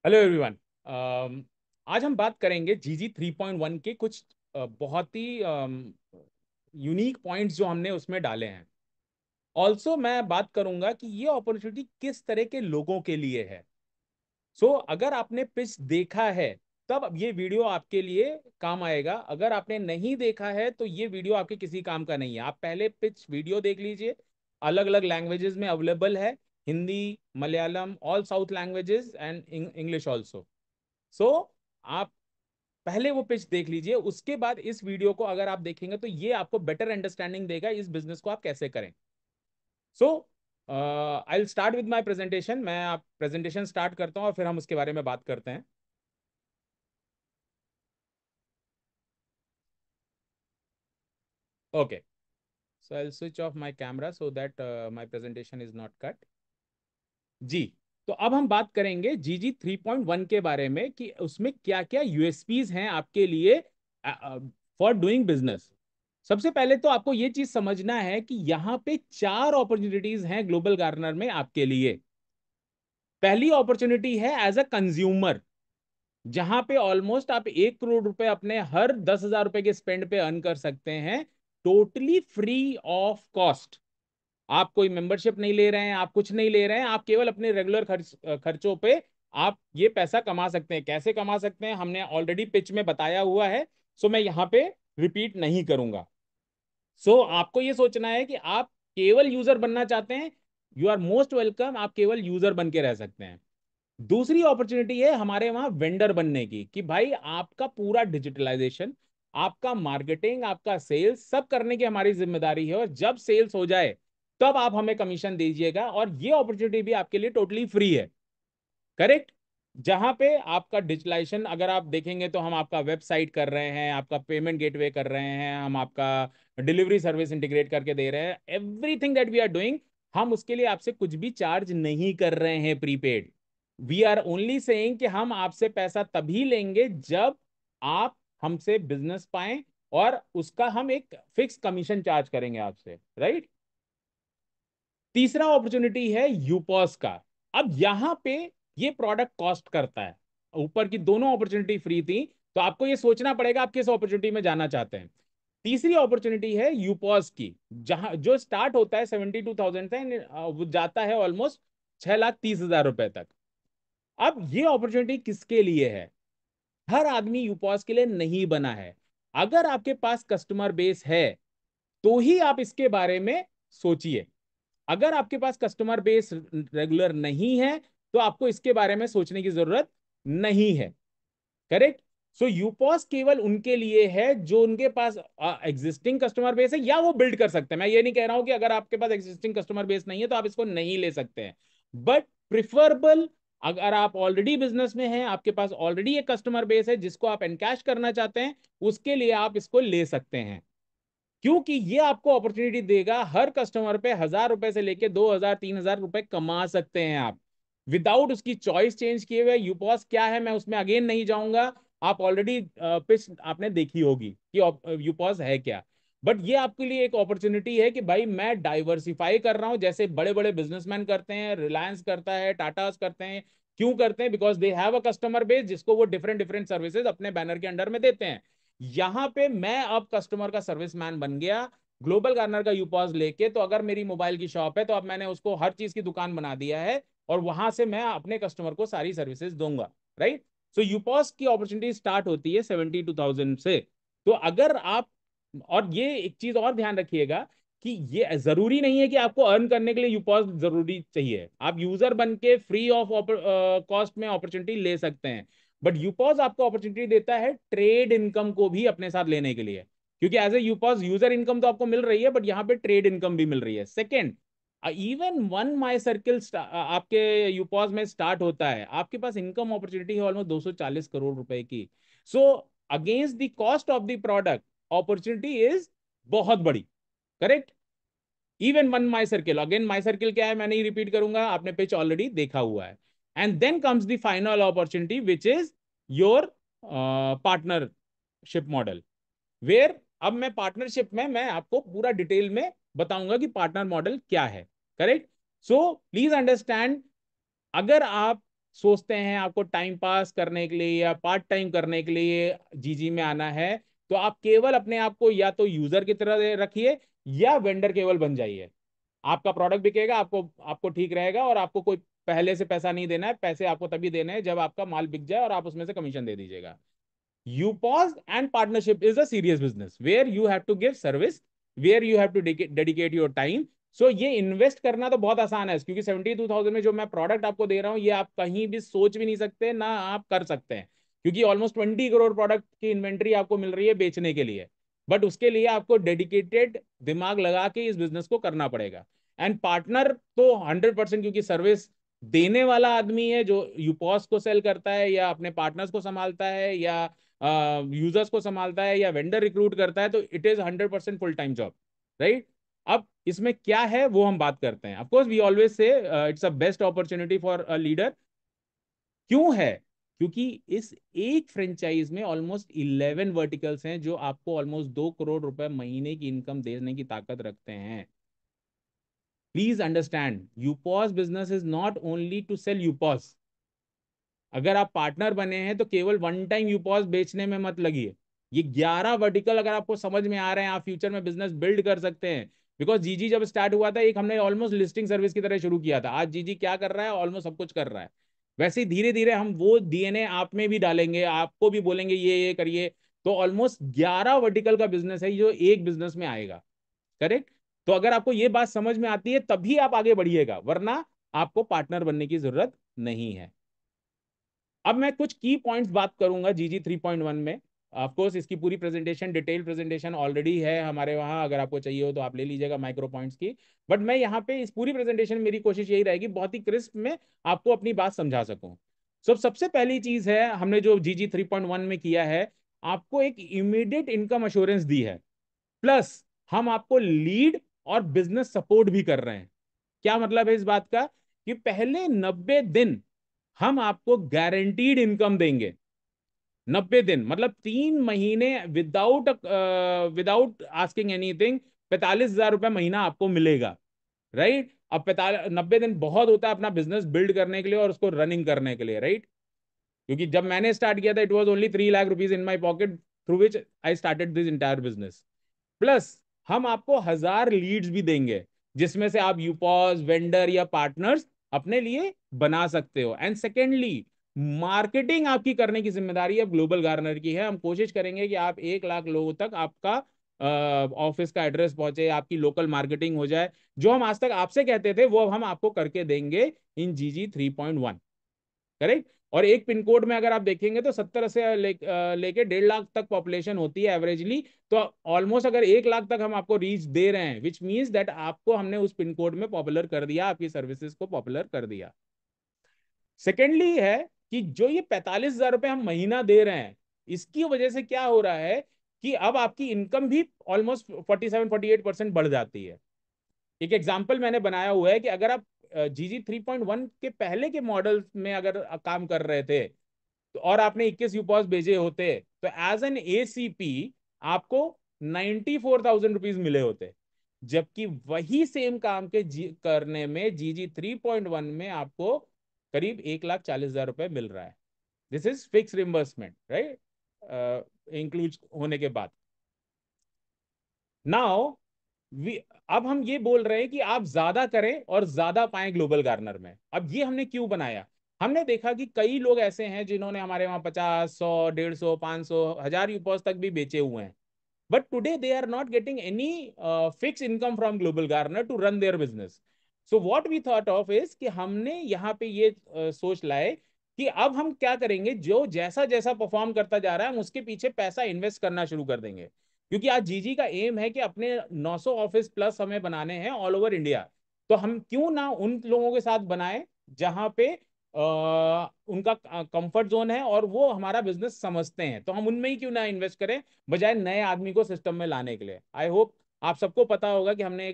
Hello everyone. आज हम बात करेंगे जीजी 3.1 के कुछ बहुत ही यूनिक पॉइंट्स जो हमने उसमें डाले हैं। ऑल्सो मैं बात करूंगा कि ये अपॉर्चुनिटी किस तरह के लोगों के लिए है। अगर आपने पिच देखा है तब अब ये वीडियो आपके लिए काम आएगा। अगर आपने नहीं देखा है तो ये वीडियो आपके किसी काम का नहीं है। आप पहले पिच वीडियो देख लीजिए। अलग अलग लैंग्वेजेस में अवेलेबल है। Hindi, Malayalam, all south languages and English also. So आप पहले वो पिच देख लीजिए, उसके बाद इस वीडियो को अगर आप देखेंगे तो ये आपको बेटर अंडरस्टैंडिंग देगा इस बिजनेस को आप कैसे करें। So I will start with my presentation. मैं आप प्रेजेंटेशन स्टार्ट करता हूँ और फिर हम उसके बारे में बात करते हैं। Okay, so I will switch off my camera so that my presentation is not cut. जी, तो अब हम बात करेंगे जीजी 3.1 के बारे में कि उसमें क्या क्या यूएसपीज हैं आपके लिए फॉर डूइंग बिजनेस। सबसे पहले तो आपको ये चीज समझना है कि यहाँ पे चार अपॉर्चुनिटीज हैं ग्लोबल गार्डनर में आपके लिए। पहली अपॉर्चुनिटी है एज अ कंज्यूमर, जहां पे ऑलमोस्ट आप 1 करोड़ रुपए अपने हर 10,000 रुपए के स्पेंड पे अर्न कर सकते हैं, टोटली फ्री ऑफ कॉस्ट। आप कोई मेंबरशिप नहीं ले रहे हैं, आप कुछ नहीं ले रहे हैं, आप केवल अपने रेगुलर खर्चों पे आप ये पैसा कमा सकते हैं। कैसे कमा सकते हैं हमने ऑलरेडी पिच में बताया हुआ है, सो मैं यहाँ पे रिपीट नहीं करूंगा। आपको ये सोचना है कि आप केवल यूजर बनना चाहते हैं, यू आर मोस्ट वेलकम, आप केवल यूजर बन के रह सकते हैं। दूसरी अपॉर्चुनिटी है हमारे वहां वेंडर बनने की, कि भाई आपका पूरा डिजिटलाइजेशन, आपका मार्केटिंग, आपका सेल्स सब करने की हमारी जिम्मेदारी है, और जब सेल्स हो जाए तब आप हमें कमीशन दीजिएगा, और ये अपॉर्चुनिटी भी आपके लिए टोटली फ्री है। करेक्ट। जहां पे आपका डिजिटलाइजेशन अगर आप देखेंगे तो हम आपका वेबसाइट कर रहे हैं, आपका पेमेंट गेटवे कर रहे हैं, हम आपका डिलीवरी सर्विस इंटीग्रेट करके दे रहे हैं, everything that we are doing. हम उसके लिए आपसे कुछ भी चार्ज नहीं कर रहे हैं prepaid. We are only saying कि हम आपसे पैसा तभी लेंगे जब आप हमसे बिजनेस पाएं, और उसका हम एक फिक्स कमीशन चार्ज करेंगे आपसे, राइट। तीसरा अपॉर्चुनिटी है यूपॉस का। अब यहां पे ये प्रोडक्ट कॉस्ट करता है। ऊपर की दोनों अपॉर्चुनिटी फ्री थी, तो आपको ये सोचना पड़ेगा आप किस अपॉर्चुनिटी में जाना चाहते हैं। तीसरी अपॉर्चुनिटी है यूपॉस की, जहां जो स्टार्ट होता है 72,000 से वो जाता है ऑलमोस्ट 6,30,000 रुपए तक। अब ये अपॉर्चुनिटी किसके लिए है? हर आदमी यूपॉस के लिए नहीं बना है। अगर आपके पास कस्टमर बेस है तो ही आप इसके बारे में सोचिए। अगर आपके पास कस्टमर बेस रेगुलर नहीं है तो आपको इसके बारे में सोचने की जरूरत नहीं है। करेक्ट। यूपॉस केवल उनके लिए है जो उनके पास एग्जिस्टिंग कस्टमर बेस है, या वो बिल्ड कर सकते हैं। मैं ये नहीं कह रहा हूं कि अगर आपके पास एग्जिस्टिंग कस्टमर बेस नहीं है तो आप इसको नहीं ले सकते हैं, बट प्रिफरेबल अगर आप ऑलरेडी बिजनेस में हैं, आपके पास ऑलरेडी एक कस्टमर बेस है जिसको आप एनकैश करना चाहते हैं, उसके लिए आप इसको ले सकते हैं। क्योंकि ये आपको अपॉर्चुनिटी देगा, हर कस्टमर पे 1,000 रुपए से लेके 2,000 3,000 रुपए कमा सकते हैं आप, विदाउट उसकी चॉइस चेंज किए हुए। यूपॉस क्या है मैं उसमें अगेन नहीं जाऊंगा, आप ऑलरेडी पिच आपने देखी होगी कि यूपॉस है क्या। बट ये आपके लिए एक अपॉर्चुनिटी है कि भाई मैं डाइवर्सिफाई कर रहा हूं, जैसे बड़े बड़े बिजनेसमैन करते हैं, रिलायंस करता है, टाटास करते हैं। क्यों करते हैं? Because they have a customer base जिसको वो डिफरेंट डिफरेंट सर्विसेज अपने बैनर के अंडर में देते हैं। यहां पे मैं अब कस्टमर का सर्विसमैन बन गया ग्लोबल गार्नर का यूपॉस लेके। तो अगर मेरी मोबाइल की शॉप है तो अब मैंने उसको हर चीज की दुकान बना दिया है, और वहां से मैं अपने कस्टमर को सारी सर्विसेज दूंगा, राइट। यूपॉस की अपॉर्चुनिटी स्टार्ट होती है 72,000 से। तो अगर आप, और ये एक चीज और ध्यान रखिएगा कि ये जरूरी नहीं है कि आपको अर्न करने के लिए यूपॉस जरूरी चाहिए। आप यूजर बन के फ्री ऑफ कॉस्ट में अपॉर्चुनिटी ले सकते हैं। बट यूपॉस आपको अपॉर्चुनिटी देता है ट्रेड इनकम को भी अपने साथ लेने के लिए, क्योंकि एज ए यूपॉस यूजर इनकम तो आपको मिल रही है, बट यहाँ पे ट्रेड इनकम भी मिल रही है। सेकेंड, इवन वन माई सर्किल आपके यूपॉस में स्टार्ट होता है, आपके पास इनकम अपॉर्चुनिटी है ऑलमोस्ट 240 करोड़ रुपए की। So against the cost of the product opportunity is बहुत बड़ी। Correct. Even one my circle, again my circle क्या है मैं नहीं रिपीट करूंगा, आपने पिच ऑलरेडी देखा हुआ है। And then comes the final opportunity which is your partnership model, where अब मैं पार्टनरशिप में मैं आपको पूरा डिटेल में बताऊंगा कि पार्टनर मॉडल क्या है। करेक्ट। सो प्लीज अंडरस्टैंड, अगर आप सोचते हैं आपको टाइम पास करने के लिए या पार्ट टाइम करने के लिए जीजी में आना है, तो आप केवल अपने आप को या तो यूजर की तरह रखिए या वेंडर केवल बन जाइए। आपका प्रोडक्ट बिकेगा, आपको आपको ठीक रहेगा, और आपको कोई पहले से पैसा नहीं देना है। पैसे आपको तभी देने हैं जब आपका माल बिक जाए और आप उसमें से कमीशन दे दीजिएगा। UPOS and partnership is a serious business where you have to give service, where you have to dedicate your time. So ये इन्वेस्ट करना तो बहुत आसान है, क्योंकि 72,000 में जो मैं प्रोडक्ट आपको दे रहा हूँ, ये आप कहीं भी सोच भी नहीं सकते ना आप कर सकते हैं, क्योंकि ऑलमोस्ट 20 करोड़ प्रोडक्ट की इन्वेंट्री आपको मिल रही है बेचने के लिए। बट उसके लिए आपको डेडिकेटेड दिमाग लगा के इस बिजनेस को करना पड़ेगा। एंड पार्टनर तो 100%, क्योंकि सर्विस देने वाला आदमी है जो यूपॉस को सेल करता है या अपने पार्टनर्स को संभालता है या यूजर्स को संभालता है या वेंडर रिक्रूट करता है, तो it is 100% full time job, right. अब इसमें क्या है वो हम बात करते हैं। Of course we always say it's a best opportunity for a leader. क्यों है? क्योंकि इस एक फ्रेंचाइज में ऑलमोस्ट 11 वर्टिकल्स हैं जो आपको ऑलमोस्ट 2 करोड़ रुपए महीने की इनकम देने की ताकत रखते हैं। Please understand, UPOS business is not only to sell UPOS. अगर आप पार्टनर बने हैं तो केवल वन टाइम यूपॉस बेचने में मत लगिए। ये 11 वर्टिकल अगर आपको समझ में आ रहे हैं, आप फ्यूचर में बिजनेस बिल्ड कर सकते हैं। बिकॉज जीजी जब स्टार्ट हुआ था, एक हमने ऑलमोस्ट लिस्टिंग सर्विस की तरह शुरू किया था। आज जीजी क्या कर रहा है? ऑलमोस्ट सब कुछ कर रहा है। वैसे ही धीरे धीरे हम वो डीएनए आप में भी डालेंगे, आपको भी बोलेंगे ये करिए। तो ऑलमोस्ट 11 वर्टिकल का बिजनेस है जो एक बिजनेस में आएगा। करेक्ट? तो अगर आपको ये बात समझ में आती है तभी आप आगे बढ़िएगा, वरना आपको पार्टनर बनने की जरूरत नहीं है। अब मैं कुछ की पॉइंट्स बात करूंगा जीजी 3.1 में। ऑफकोर्स इसकी पूरी प्रेजेंटेशन, डिटेल प्रेजेंटेशन ऑलरेडी है हमारे वहां, अगर आपको चाहिए हो तो आप ले लीजिएगा माइक्रो पॉइंट्स की। बट मैं यहाँ पे इस पूरी प्रेजेंटेशन में मेरी कोशिश यही रहेगी बहुत ही क्रिस्प में आपको अपनी बात समझा सकूं। सबसे पहली चीज है, हमने जो जीजी 3.1 में किया है, आपको एक इमीडिएट इनकम अश्योरेंस दी है, प्लस हम आपको लीड और बिजनेस सपोर्ट भी कर रहे हैं। क्या मतलब है इस बात का? कि पहले 90 दिन हम आपको गारंटीड इनकम देंगे। 90 दिन मतलब 3 महीने विदाउट विदाउट आस्किंग एनीथिंग 45,000 रुपए महीना आपको मिलेगा, राइट। अब 90 दिन बहुत होता है अपना बिजनेस बिल्ड करने के लिए और उसको रनिंग करने के लिए, राइट। क्योंकि जब मैंने स्टार्ट किया था it was only 3 lakh rupees in my pocket, through which I started this entire business. Plus हम आपको 1,000 लीड्स भी देंगे, जिसमें से आप यूपॉस, वेंडर या पार्टनर्स अपने लिए बना सकते हो। एंड सेकेंडली, मार्केटिंग आपकी करने की जिम्मेदारी अब ग्लोबल गार्नर की है। हम कोशिश करेंगे कि आप 1 लाख लोगों तक आपका ऑफिस का एड्रेस पहुंचे, आपकी लोकल मार्केटिंग हो जाए। जो हम आज तक आपसे कहते थे वो अब हम आपको करके देंगे इन जीजी 3.1। करेक्ट? और एक पिन कोड में अगर आप देखेंगे तो 70 से लेके 1.5 लाख तक पॉपुलेशन होती है एवरेजली। तो ऑलमोस्ट अगर 1 लाख तक हम आपको रीच दे रहे हैं, विच मीन्स दैट आपको हमने उस पिन कोड में पॉपुलर कर दिया, आपकी सर्विसेज को पॉपुलर कर दिया। सेकेंडली है कि जो ये 45,000 रुपए हम महीना दे रहे हैं, इसकी वजह से क्या हो रहा है कि अब आपकी इनकम भी ऑलमोस्ट 47-48% बढ़ जाती है। एक एग्जाम्पल मैंने बनाया हुआ है कि अगर आप जीजी 3.1 के पहले के मॉडल में अगर काम कर रहे थे तो और आपने 21 यूपॉस भेजे होते, तो एज एन एसीपी आपको 94,000 रुपीज मिले होते। जबकि वही सेम काम के करने में जीजी 3.1 में आपको करीब 1,40,000 रुपए मिल रहा है। This is fix reimbursement, right, include होने के बाद। नाउ वी अब हम ये बोल रहे हैं कि आप ज्यादा करें और ज्यादा पाएं ग्लोबल गार्नर में। अब ये हमने क्यों बनाया? हमने देखा कि कई लोग ऐसे हैं जिन्होंने हमारे वहां 50, 100, 150, 500, 1,000 यूपॉस तक भी बेचे हुए हैं। But today they are not getting any fixed income from Global Garner to run their business. So what we thought of is कि हमने यहाँ पे ये सोच लाए कि अब हम क्या करेंगे, जो जैसा जैसा परफॉर्म करता जा रहा है हम उसके पीछे पैसा इन्वेस्ट करना शुरू कर देंगे। क्योंकि आज जीजी का एम है कि अपने 900 ऑफिस प्लस हमें बनाने हैं ऑल ओवर इंडिया। तो हम क्यों ना उन लोगों के साथ बनाए जहां पे उनका कंफर्ट जोन है और वो हमारा बिजनेस समझते हैं, तो हम उनमें ही क्यों ना इन्वेस्ट करें बजाय नए आदमी को सिस्टम में लाने के लिए। आई होप आप सबको पता होगा कि हमने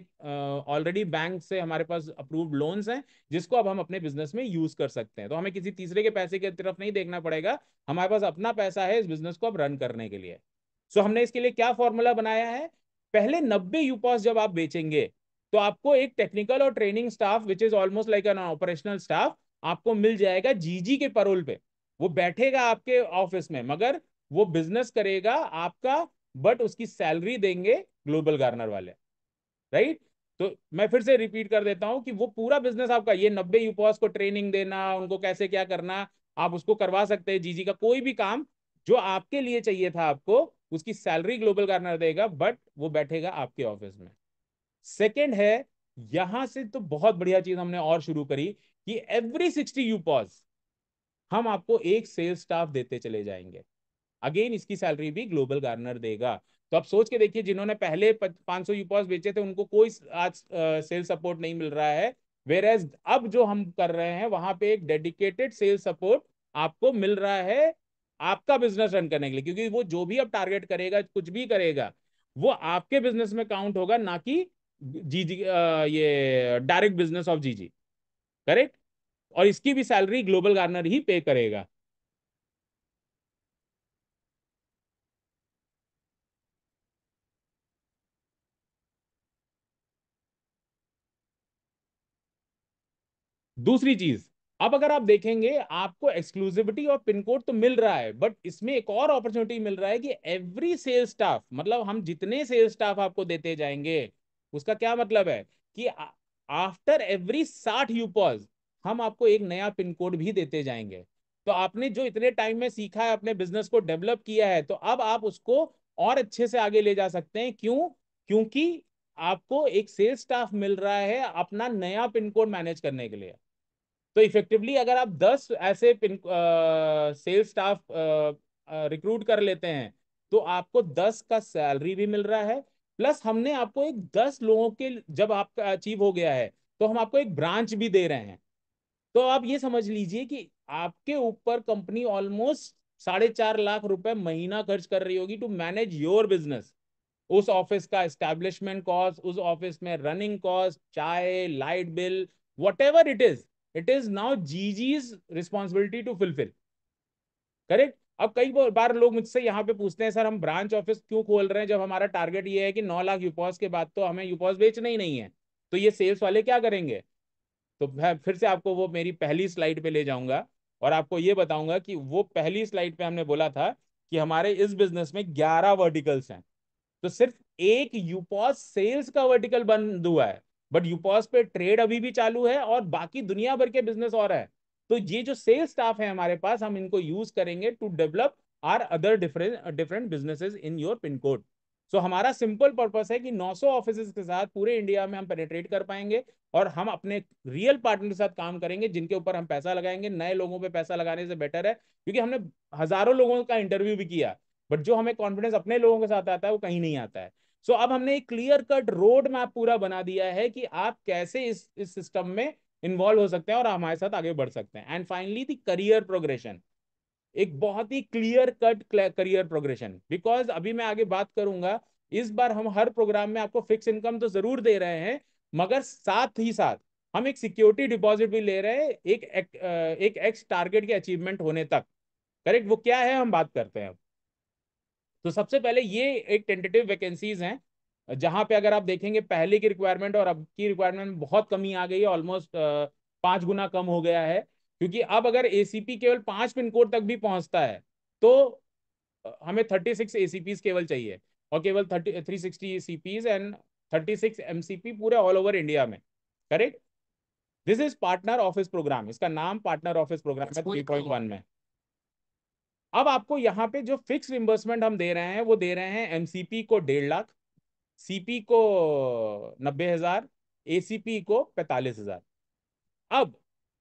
ऑलरेडी बैंक से हमारे पास अप्रूव्ड लोन्स हैं जिसको अब हम अपने बिजनेस में यूज कर सकते हैं। तो हमें किसी तीसरे के पैसे की तरफ नहीं देखना पड़ेगा, हमारे पास अपना पैसा है इस बिजनेस को अब रन करने के लिए। सो हमने इसके लिए क्या फॉर्मूला बनाया है? पहले 90 यूपॉस जब आप बेचेंगे तो आपको एक टेक्निकल और training staff which is almost like an operational staff आपको मिल जाएगा जीजी के पैरोल पे। वो बैठेगा आपके ऑफिस में, मगर वो बिजनेस करेगा आपका, बट उसकी सैलरी देंगे ग्लोबल गार्नर वाले। राइट। तो मैं फिर से रिपीट कर देता हूं कि वो पूरा बिजनेस आपका, ये 90 यूपॉस को ट्रेनिंग देना, उनको कैसे क्या करना, आप उसको करवा सकते हैं। जीजी का कोई भी काम जो आपके लिए चाहिए था आपको, उसकी सैलरी ग्लोबल गार्नर देगा, बट वो बैठेगा आपके ऑफिस में। सेकंड है, यहां से तो बहुत बढ़िया चीज हमने और शुरू करी कि एवरी 60 यूपॉस हम आपको एक सेल्स स्टाफ देते चले जाएंगे। अगेन इसकी सैलरी भी ग्लोबल गार्नर देगा। तो आप सोच के देखिए, जिन्होंने पहले 500 यूपॉस बेचे थे उनको कोई आज सेल्स सपोर्ट नहीं मिल रहा है, वेर एज अब जो हम कर रहे हैं वहां पे एक डेडिकेटेड सेल्स सपोर्ट आपको मिल रहा है आपका बिजनेस रन करने के लिए। क्योंकि वो जो भी अब टारगेट करेगा, कुछ भी करेगा, वो आपके बिजनेस में काउंट होगा, ना कि जीजी, ये डायरेक्ट बिजनेस ऑफ जीजी। करेक्ट। और इसकी भी सैलरी ग्लोबल गार्नर ही पे करेगा। दूसरी चीज, अब अगर आप देखेंगे, आपको एक्सक्लूसिविटी और पिन कोड तो मिल रहा है, बट इसमें एक और अपॉर्चुनिटी मिल रहा है कि एवरी सेल्स स्टाफ, मतलब हम जितने सेल्स स्टाफ आपको देते जाएंगे, उसका क्या मतलब है कि आफ्टर एवरी 60 यूपॉज हम आपको एक नया पिन कोड भी देते जाएंगे। तो आपने जो इतने टाइम में सीखा है, अपने बिजनेस को डेवलप किया है, तो अब आप उसको और अच्छे से आगे ले जा सकते हैं। क्यों? क्योंकि आपको एक सेल्स स्टाफ मिल रहा है अपना नया पिन कोड मैनेज करने के लिए। तो इफेक्टिवली अगर आप 10 ऐसे पिन सेल्स स्टाफ रिक्रूट कर लेते हैं, तो आपको 10 का सैलरी भी मिल रहा है, प्लस हमने आपको एक 10 लोगों के, जब आपका अचीव हो गया है, तो हम आपको एक ब्रांच भी दे रहे हैं। तो आप ये समझ लीजिए कि आपके ऊपर कंपनी ऑलमोस्ट 4.5 लाख रुपए महीना खर्च कर रही होगी टू मैनेज योर बिजनेस। उस ऑफिस का एस्टैब्लिशमेंट कॉस्ट, उस ऑफिस में रनिंग कॉस्ट, चाय, light bill, whatever it is now जीजीज रिस्पॉन्सिबिलिटी टू फुलफिल। करेक्ट। अब कई बार लोग मुझसे यहाँ पे पूछते हैं, सर हम ब्रांच ऑफिस क्यों खोल रहे हैं जब हमारा टारगेट ये है कि 9 लाख यूपॉस के बाद तो हमें यूपॉस बेचना ही नहीं है, तो ये सेल्स वाले क्या करेंगे? तो मैं फिर से आपको वो मेरी पहली स्लाइड पे ले जाऊंगा, और आपको ये बताऊंगा कि वो पहली स्लाइड पे हमने बोला था कि हमारे इस बिजनेस में 11 वर्टिकल्स हैं। तो सिर्फ एक यूपॉस सेल्स का वर्टिकल बंद हुआ है, बट यूपॉस पे ट्रेड अभी भी चालू है और बाकी दुनिया भर के बिजनेस और है। तो ये जो सेल्स स्टाफ है हमारे पास, हम इनको यूज करेंगे to develop our other different different businesses in your pin code. So हमारा सिंपल पर्पस है कि 900 ऑफिस के साथ पूरे इंडिया में हम पेनिट्रेट कर पाएंगे, और हम अपने रियल पार्टनर के साथ काम करेंगे जिनके ऊपर हम पैसा लगाएंगे। नए लोगों पे पैसा लगाने से बेटर है, क्योंकि हमने हजारों लोगों का इंटरव्यू भी किया, बट जो हमें कॉन्फिडेंस अपने लोगों के साथ आता है वो कहीं नहीं आता है। सो अब हमने एक क्लियर कट रोड मैप पूरा बना दिया है कि आप कैसे इस सिस्टम में इन्वॉल्व हो सकते हैं और हमारे साथ आगे बढ़ सकते हैं। And finally the career progression, एक बहुत ही clear cut career progression. Because अभी मैं आगे बात करूंगा, इस बार हम हर प्रोग्राम में आपको फिक्स इनकम तो जरूर दे रहे हैं, मगर साथ ही साथ हम एक सिक्योरिटी डिपॉजिट भी ले रहे हैं एक एक्स टारगेट के अचीवमेंट होने तक। करेक्ट। वो क्या है, हम बात करते हैं। तो सबसे पहले ये एक टेंटेटिव वैकेंसीज हैं, जहां पे अगर आप देखेंगे पहले की रिक्वायरमेंट और अब की रिक्वायरमेंट में बहुत कमी आ गई है, ऑलमोस्ट 5 गुना कम हो गया है। क्योंकि अब अगर एसीपी केवल 5 पिन कोड तक भी पहुंचता है, तो हमें 36 एसीपीज केवल चाहिए, और केवल 360 एसीपीज एंड 36 एमसीपी पूरे ऑल ओवर इंडिया में। Correct. This is partner office programme, इसका नाम पार्टनर ऑफिस प्रोग्राम है 3.1 में। अब आपको यहाँ पे जो फिक्स रिम्बर्समेंट हम दे रहे हैं, वो दे रहे हैं एमसीपी को 1.5 लाख, सीपी को 90,000, एसीपी को 45,000। अब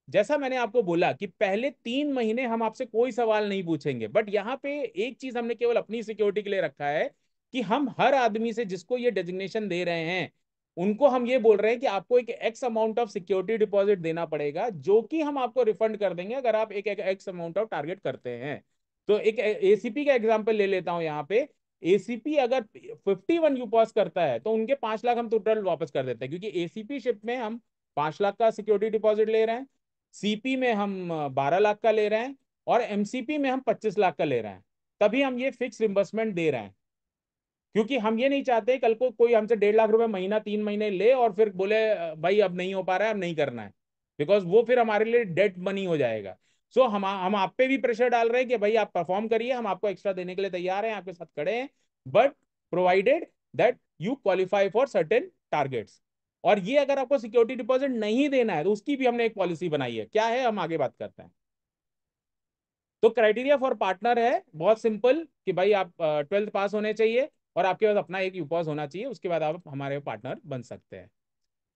जैसा मैंने आपको बोला कि पहले 3 महीने हम आपसे कोई सवाल नहीं पूछेंगे, बट यहाँ पे एक चीज हमने केवल अपनी सिक्योरिटी के लिए रखा है कि हम हर आदमी से जिसको ये डेजिग्नेशन दे रहे हैं, उनको हम ये बोल रहे हैं कि आपको एक x amount of security deposit देना पड़ेगा, जो कि हम आपको रिफंड कर देंगे अगर आप एक एक्स अमाउंट ऑफ टारगेट करते हैं। तो एक एसीपी का एग्जांपल ले लेता हूं यहाँ पे। एसीपी अगर 51 यूपॉस करता है, तो उनके 5 लाख हम टोटल वापस कर देते हैं, क्योंकि एसीपी शिप में हम 5 लाख का सिक्योरिटी डिपॉजिट ले रहे हैं, सीपी में हम 12 लाख का ले रहे हैं, और एमसीपी में हम 25 लाख का ले रहे हैं। तभी हम ये फिक्स रिम्बर्समेंट दे रहे हैं, क्योंकि हम ये नहीं चाहते कल को कोई हमसे 1.5 लाख रुपए महीना 3 महीने ले और फिर बोले भाई अब नहीं हो पा रहा है, अब नहीं करना है। बिकॉज वो फिर हमारे लिए डेट मनी हो जाएगा। सो हम आप पे भी प्रेशर डाल रहे हैं कि भाई आप परफॉर्म करिए, हम आपको एक्स्ट्रा देने के लिए तैयार हैं, आपके साथ खड़े हैं, but provided that you qualify for certain targets. और ये अगर आपको सिक्योरिटी डिपॉजिट नहीं देना है तो उसकी भी हमने एक पॉलिसी बनाई है, क्या है हम आगे बात करते हैं। तो क्राइटेरिया फॉर पार्टनर है बहुत सिंपल कि भाई आप 12th पास होने चाहिए और आपके पास अपना एक यूपॉस होना चाहिए, उसके बाद आप हमारे पार्टनर बन सकते हैं।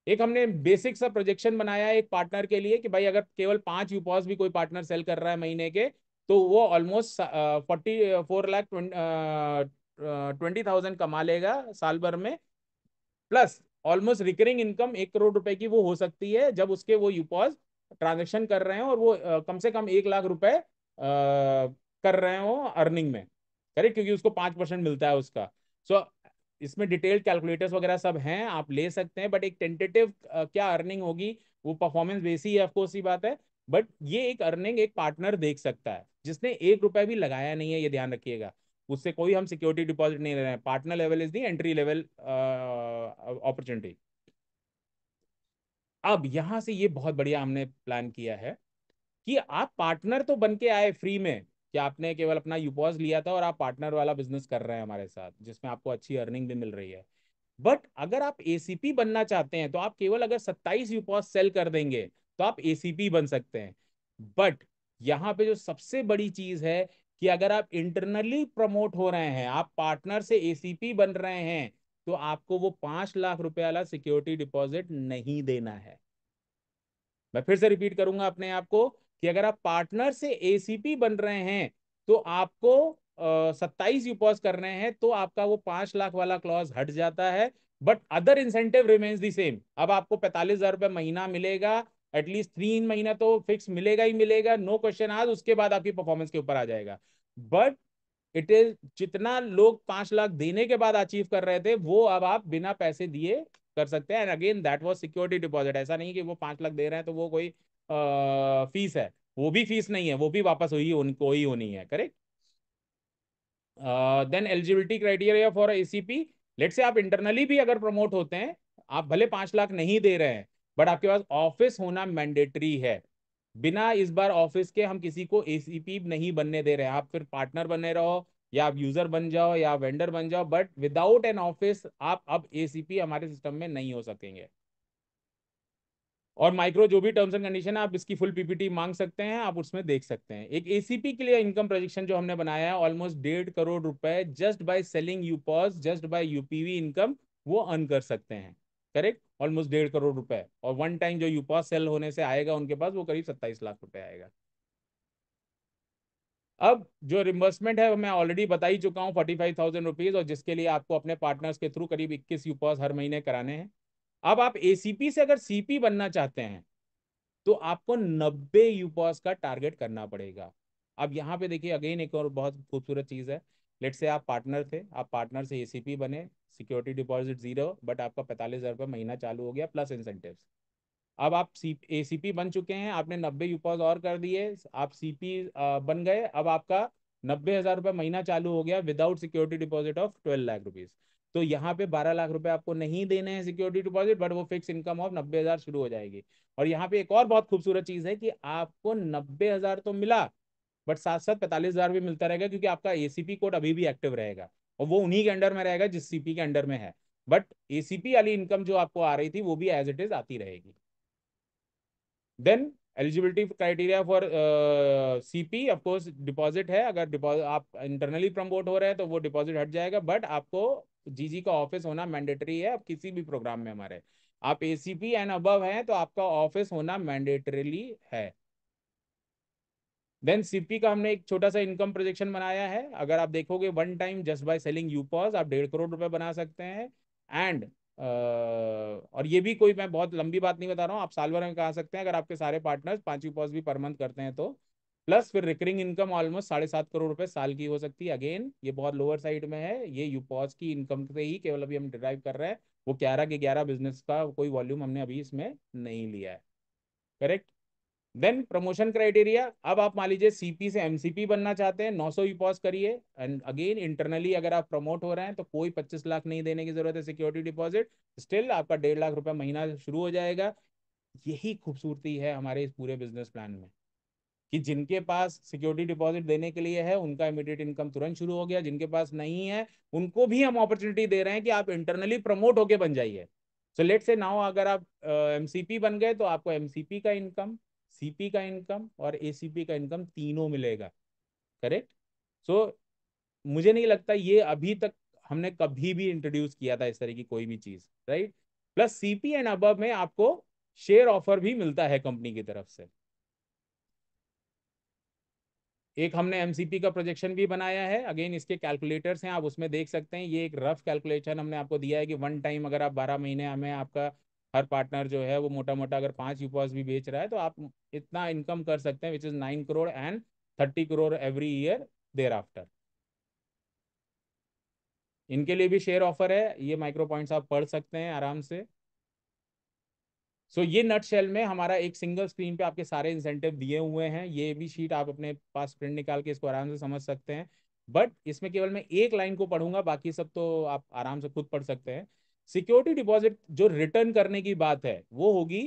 एक हमने बेसिक सा प्रोजेक्शन बनाया है एक पार्टनर के लिए कि भाई अगर केवल 5 यूपॉस भी कोई पार्टनर सेल कर रहा है महीने के, तो वो ऑलमोस्ट 44 लाख 20,000 कमा लेगा साल भर में। Plus almost recurring income 1 crore रुपए की वो हो सकती है जब उसके वो यूपॉज ट्रांजेक्शन कर रहे हैं और वो कम से कम 1 लाख रुपए कर रहे हो अर्निंग में। करेक्ट, क्योंकि उसको 5% मिलता है उसका। सो इसमें डिटेल्ड कैलकुलेटर्स वगैरह सब हैं, आप ले सकते हैं, बट एक टेंटेटिव क्या अर्निंग होगी वो परफॉर्मेंस बेस ही है, ऑफकोर्स ही बात है। बट ये एक अर्निंग एक पार्टनर देख सकता है जिसने 1 रुपया भी लगाया नहीं है, ये ध्यान रखिएगा। उससे कोई हम सिक्योरिटी डिपॉजिट नहीं ले रहे हैं, partner level is the entry level opportunity. अब यहां से ये बहुत बढ़िया हमने प्लान किया है कि आप पार्टनर तो बन के आए फ्री में, कि आपने केवल अपना यूपॉज लिया था और आप पार्टनर वाला बिजनेस कर रहे हैं हमारे साथ जिसमें आपको अच्छी अर्निंग भी मिल रही है। बट अगर आप एसीपी बनना चाहते हैं तो आप केवल अगर 27 यूपॉज सेल कर देंगे तो आप एसीपी बन सकते हैं। बट यहाँ पे जो सबसे बड़ी चीज है कि अगर आप इंटरनली प्रमोट हो रहे हैं, आप पार्टनर से एसीपी बन रहे हैं, तो आपको वो 5 लाख रुपए वाला सिक्योरिटी डिपॉजिट नहीं देना है। मैं फिर से रिपीट करूंगा अपने आप को कि अगर आप पार्टनर से एसीपी बन रहे हैं तो आपको 27 यूपॉज कर रहे हैं तो आपका वो 5 लाख वाला क्लॉज हट जाता है। But other incentive remains the same. अब आपको 45,000 रुपये महीना मिलेगा, एटलीस्ट 3 महीना तो फिक्स मिलेगा ही मिलेगा, नो क्वेश्चन आज, उसके बाद आपकी परफॉर्मेंस के ऊपर आ जाएगा। बट इट इज जितना लोग 5 लाख देने के बाद अचीव कर रहे थे वो अब आप बिना पैसे दिए कर सकते हैं। And again that was security deposit, ऐसा नहीं कि वो 5 लाख दे रहे हैं तो वो कोई फीस है, वो भी फीस नहीं है, वो भी वापस हुई उनको ही होनी है। Correct. Then eligibility criteria for ACP, let's say आप इंटरनली भी अगर प्रमोट होते हैं, आप भले 5 लाख नहीं दे रहे हैं बट आपके पास ऑफिस होना मैंडेटरी है। बिना इस बार ऑफिस के हम किसी को एसीपी नहीं बनने दे रहे हैं, आप फिर पार्टनर बने रहो या आप यूजर बन जाओ या वेंडर बन जाओ, बट विदाउट एन ऑफिस आप अब एसीपी हमारे सिस्टम में नहीं हो सकेंगे। और माइक्रो जो भी टर्म्स एंड कंडीशन है आप इसकी फुल पीपीटी मांग सकते हैं, आप उसमें देख सकते हैं। एक एसीपी के लिए इनकम प्रोजेक्शन जो हमने बनाया है ऑलमोस्ट 1.5 करोड़ रुपए just by selling UPOS, just by UPV income वो अर्न कर सकते हैं। करेक्ट, ऑलमोस्ट 1.5 करोड़ रुपए, और वन टाइम जो यूपॉज सेल होने से आएगा उनके पास वो करीब 27 लाख रुपए आएगा। अब जो रिम्बर्समेंट है वो मैं ऑलरेडी बता ही चुका हूँ, 45,000 रुपीज, और जिसके लिए आपको अपने पार्टनर्स के थ्रू करीब 21 यूपॉज हर महीने कराने हैं। अब आप एसीपी से अगर सीपी बनना चाहते हैं तो आपको 90 यूपॉस का टारगेट करना पड़ेगा। अब यहाँ पे देखिए अगेन एक और बहुत खूबसूरत चीज है। लेट से आप पार्टनर थे, आप पार्टनर से एसीपी बने, सिक्योरिटी डिपॉजिट जीरो, बट आपका 45,000 रुपये महीना चालू हो गया प्लस इंसेंटिव्स। अब आप एसीपी बन चुके हैं, आपने 90 यूपॉज और कर दिए, आप सीपी बन गए। अब आपका 90,000 रुपये महीना चालू हो गया without security deposit of 12 lakh rupees. तो यहाँ पे 12 लाख रुपए आपको नहीं देने हैं सिक्योरिटी डिपॉजिट, बट वो फिक्स इनकम ऑफ 90,000 शुरू हो जाएगी। और यहाँ पे एक और बहुत खूबसूरत चीज है कि आपको 90,000 तो मिला, बट साथ साथ 45,000 भी मिलता रहेगा क्योंकि आपका एसीपी कोड अभी भी एक्टिव रहेगा और वो उन्हीं के अंडर में रहेगा जिस सीपी के अंडर में है। बट एसीपी वाली इनकम जो आपको आ रही थी वो भी एज इट इज आती रहेगी। Then eligibility criteria for CP, of course deposit है, अगर डिपॉजिट आप इंटरनली प्रमोट हो रहे हैं तो वो डिपॉजिट हट जाएगा, बट आपको जीजी का ऑफिस होना मैंडेटरी है। अब किसी भी प्रोग्राम में हमारे आप एसीपी एंड अबव हैं तो आपका ऑफिस होना मैंडेटरीली है। देन सीपी का हमने एक छोटा सा इनकम प्रोजेक्शन बनाया है, अगर आप देखोगे one time just by selling UPOS आप 1.5 करोड़ रुपए बना सकते हैं। एंड और ये भी कोई मैं बहुत लंबी बात नहीं बता रहा हूँ, आप साल भर में कहा सकते हैं अगर आपके सारे पार्टनर्स 5 यूपॉज भी पर मंथ करते हैं तो। प्लस फिर रिकरिंग इनकम ऑलमोस्ट 7.5 करोड़ रुपए साल की हो सकती है। अगेन ये बहुत लोअर साइड में है, ये यूपॉज की इनकम से ही केवल अभी हम डिराइव कर रहे हैं, वो 11 के 11 बिजनेस का कोई वॉल्यूम हमने अभी इसमें नहीं लिया है। करेक्ट। देन प्रमोशन क्राइटेरिया, अब आप मान लीजिए सीपी से एमसीपी बनना चाहते हैं, 900 ही पॉज करिए। एंड अगेन इंटरनली अगर आप प्रमोट हो रहे हैं तो कोई 25 लाख नहीं देने की जरूरत है सिक्योरिटी डिपॉजिट, स्टिल आपका 1.5 लाख रुपए महीना शुरू हो जाएगा। यही खूबसूरती है हमारे इस पूरे बिजनेस प्लान में, कि जिनके पास सिक्योरिटी डिपॉजिट देने के लिए है उनका इमीडिएट इनकम तुरंत शुरू हो गया, जिनके पास नहीं है उनको भी हम अपॉर्चुनिटी दे रहे हैं कि आप इंटरनली प्रमोट होके बन जाइए। सो लेट से नाउ अगर आप एमसीपी बन गए तो आपको एमसीपी का इनकम, सीपी का इनकम और एसीपी का इनकम तीनों मिलेगा। करेक्ट। सो मुझे नहीं लगता ये अभी तक हमने कभी भी इंट्रोड्यूस किया था इस तरह की कोई भी चीज, right. Plus CP and above में आपको शेयर ऑफर भी मिलता है कंपनी की तरफ से। एक हमने एमसीपी का प्रोजेक्शन भी बनाया है, अगेन इसके कैलकुलेटर्स हैं, आप उसमें देख सकते हैं। ये एक रफ कैलकुलेशन हमने आपको दिया है कि वन टाइम अगर आप 12 महीने में आपका हर पार्टनर जो है वो मोटा मोटा अगर 5 यूपॉस भी बेच रहा है तो आप इतना इनकम कर सकते हैं, which is 9 crore and 30 crore every year thereafter. इनके लिए भी शेयर ऑफर है, ये माइक्रो पॉइंट्स आप पढ़ सकते हैं आराम से। ये नट शेल में हमारा एक सिंगल स्क्रीन पे आपके सारे इंसेंटिव दिए हुए हैं। ये भी शीट आप अपने पास प्रिंट निकाल के इसको आराम से समझ सकते हैं। बट इसमें केवल मैं एक लाइन को पढ़ूंगा, बाकी सब तो आप आराम से खुद पढ़ सकते हैं। सिक्योरिटी डिपॉजिट जो रिटर्न करने की बात है वो होगी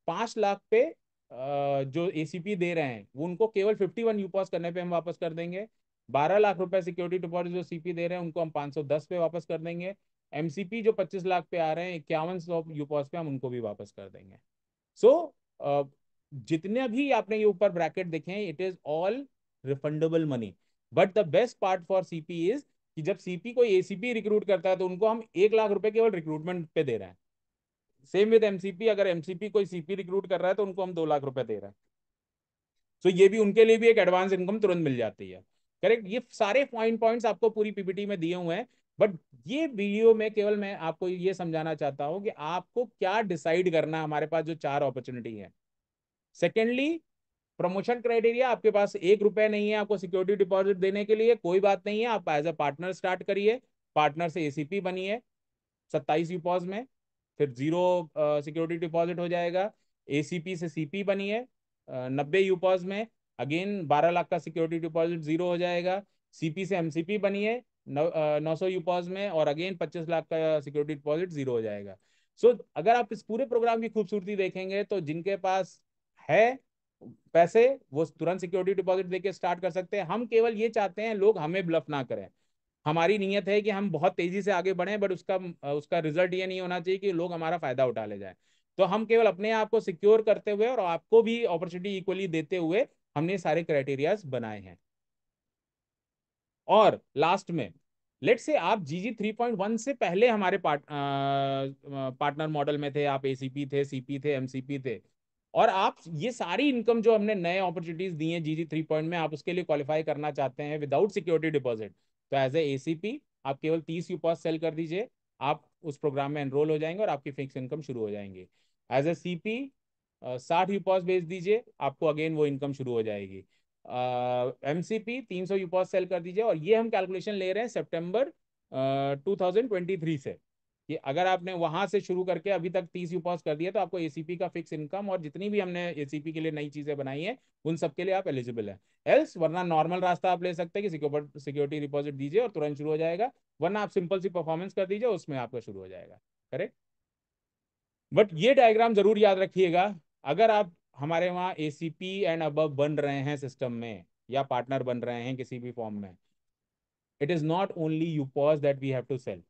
5 लाख पे। जो एसीपी दे रहे हैं वो उनको केवल 51 यूपॉस करने पे हम वापस कर देंगे। 12 लाख रुपए सिक्योरिटी डिपॉजिट जो सीपी दे रहे हैं उनको हम 510 पे वापस कर देंगे। एमसीपी जो 25 लाख पे आ रहे हैं 51 यूपॉस पे हम उनको भी वापस कर देंगे। सो जितने भी आपने ये ऊपर ब्रैकेट देखे हैं it is all refundable money. But the best part for CP is कि जब सीपी कोई एसीपी रिक्रूट करता है तो उनको हम 1 लाख रुपए केवल रिक्रूटमेंट पे दे रहे हैं। सेम विद एमसीपी, अगर एमसीपी कोई सीपी रिक्रूट कर रहा है तो उनको हम 2 लाख रुपए दे रहे हैं। सो ये भी उनके लिए भी एक एडवांस इनकम तुरंत मिल जाती है। करेक्ट। ये सारे पॉइंट्स आपको पूरी पीपीटी में दिए हुए हैं। बट ये वीडियो में केवल मैं आपको ये समझाना चाहता हूं कि आपको क्या डिसाइड करना है हमारे पास जो 4 अपॉर्चुनिटी है। सेकेंडली, प्रमोशन क्राइटेरिया, आपके पास 1 रुपए नहीं है आपको सिक्योरिटी डिपॉजिट देने के लिए, कोई बात नहीं है, आप एज अ पार्टनर स्टार्ट करिए। पार्टनर से एसीपी बनिए 27 यूपॉज में, फिर जीरो सिक्योरिटी डिपॉजिट हो जाएगा। एसीपी से सीपी बनिए 90 यूपॉज में, अगेन 12 लाख का सिक्योरिटी डिपॉजिट जीरो हो जाएगा। सीपी से एमसीपी बनिए 900 यूपॉज में और अगेन 25 लाख का सिक्योरिटी डिपॉजिट जीरो हो जाएगा। अगर आप इस पूरे प्रोग्राम की खूबसूरती देखेंगे तो जिनके पास है पैसे वो तुरंत सिक्योरिटी डिपॉजिट देके स्टार्ट कर सकते हैं। हम केवल ये चाहते हैं लोग हमें ब्लफ ना करें। हमारी नीयत है कि हम बहुत तेजी से आगे बढ़ें, बट उसका उसका रिजल्ट ये नहीं होना चाहिए कि लोग हमारा फायदा उठा ले जाए। तो हम केवल अपने आप को सिक्योर करते हुए और आपको भी अपॉर्चुनिटी इक्वली देते हुए हमने सारे क्राइटेरियाज बनाए हैं। और लास्ट में, लेट से आप GG 3.1 से पहले हमारे पार्टनर मॉडल में थे, आप एसीपी थे, सीपी थे, एमसीपी थे, और आप ये सारी इनकम जो हमने नए अपॉर्चुनिटीज दी हैं GG 3 में आप उसके लिए क्वालिफाई करना चाहते हैं विदाउट सिक्योरिटी डिपॉजिट, तो एज ए एसीपी आप केवल 30 यूपॉस सेल कर दीजिए, आप उस प्रोग्राम में एनरोल हो जाएंगे और आपकी फिक्स इनकम शुरू हो जाएंगी। एज ए सीपी 60 यूपॉस भेज दीजिए, आपको अगेन वो इनकम शुरू हो जाएगी। एमसीपी 300 यूपॉस सेल कर दीजिए, और ये हम कैलकुलेशन ले रहे हैं सितंबर 2023 से, कि अगर आपने वहां से शुरू करके अभी तक 30 यूपॉस कर दिया तो आपको एसीपी का फिक्स इनकम और जितनी भी हमने एसीपी के लिए नई चीजें बनाई है उन सब के लिए आप एलिजिबल है। एल्स वरना नॉर्मल रास्ता आप ले सकते हैं कि सिक्योरिटी डिपॉजिट दीजिए और तुरंत शुरू हो जाएगा, वरना आप सिंपल सी परफॉर्मेंस कर दीजिए उसमें आपका शुरू हो जाएगा। करेक्ट। बट ये डायग्राम जरूर याद रखिएगा, अगर आप हमारे वहाँ एसीपी एंड अबव बन रहे हैं सिस्टम में या पार्टनर बन रहे हैं किसी भी फॉर्म में, it is not only UPOS that we have to sell.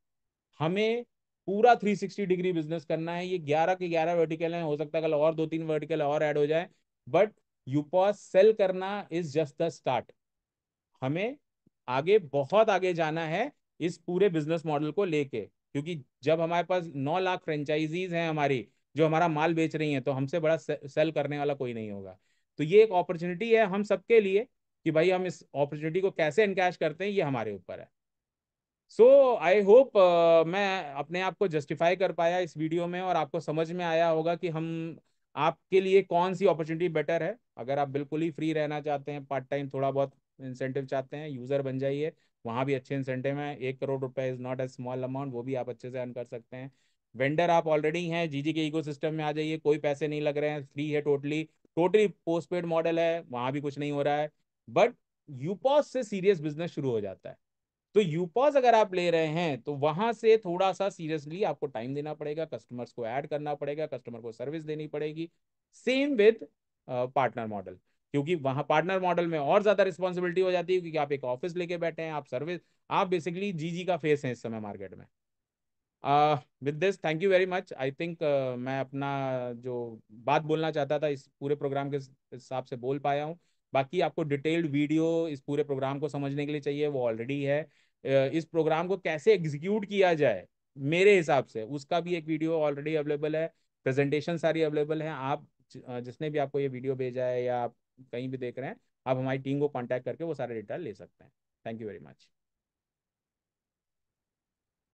हमें पूरा 360 डिग्री बिजनेस करना है। ये 11 के 11 वर्टिकल हैं, हो सकता है कल और 2-3 वर्टिकल और ऐड हो जाए, बट यूपॉज सेल करना इज जस्ट द स्टार्ट। हमें आगे बहुत आगे जाना है इस पूरे बिजनेस मॉडल को लेके, क्योंकि जब हमारे पास 9 लाख फ्रेंचाइजीज हैं हमारी जो हमारा माल बेच रही हैं, तो हमसे बड़ा सेल करने वाला कोई नहीं होगा। तो ये एक अपॉर्चुनिटी है हम सबके लिए कि भाई हम इस अपॉर्चुनिटी को कैसे एनकैश करते हैं, ये हमारे ऊपर है। सो आई होप मैं अपने आप को जस्टिफाई कर पाया इस वीडियो में, और आपको समझ में आया होगा कि हम आपके लिए कौन सी अपॉर्चुनिटी बेटर है। अगर आप बिल्कुल ही फ्री रहना चाहते हैं, पार्ट टाइम थोड़ा बहुत इंसेंटिव चाहते हैं, यूजर बन जाइए, वहाँ भी अच्छे इंसेंटिव हैं। 1 करोड़ रुपए is not a small amount, वो भी आप अच्छे से अर्न कर सकते हैं। वेंडर आप ऑलरेडी हैं, जीजी के इकोसिस्टम में आ जाइए, कोई पैसे नहीं लग रहे हैं, फ्री है, totally totally post paid model है, वहाँ भी कुछ नहीं हो रहा है। बट यूपॉस से सीरियस बिजनेस शुरू हो जाता है। तो यूपॉज अगर आप ले रहे हैं तो वहां से थोड़ा सा सीरियसली आपको टाइम देना पड़ेगा, कस्टमर्स को ऐड करना पड़ेगा, कस्टमर को सर्विस देनी पड़ेगी। सेम विद पार्टनर मॉडल, क्योंकि वहां पार्टनर मॉडल में और ज्यादा रिस्पॉन्सिबिलिटी हो जाती है, क्योंकि आप एक ऑफिस लेके बैठे हैं, आप सर्विस, आप बेसिकली जीजी का फेस हैं इस समय मार्केट में। With this thank you very much. I think मैं अपना जो बात बोलना चाहता था इस पूरे प्रोग्राम के हिसाब से बोल पाया हूँ। बाकी आपको डिटेल्ड वीडियो इस पूरे प्रोग्राम को समझने के लिए चाहिए, वो ऑलरेडी है। इस प्रोग्राम को कैसे एग्जीक्यूट किया जाए मेरे हिसाब से, उसका भी एक वीडियो ऑलरेडी अवेलेबल है, प्रेजेंटेशन सारी अवेलेबल है। आप जिसने भी आपको ये वीडियो भेजा है या आप कहीं भी देख रहे हैं, आप हमारी टीम को कांटेक्ट करके वो सारे डिटेल ले सकते हैं। Thank you very much.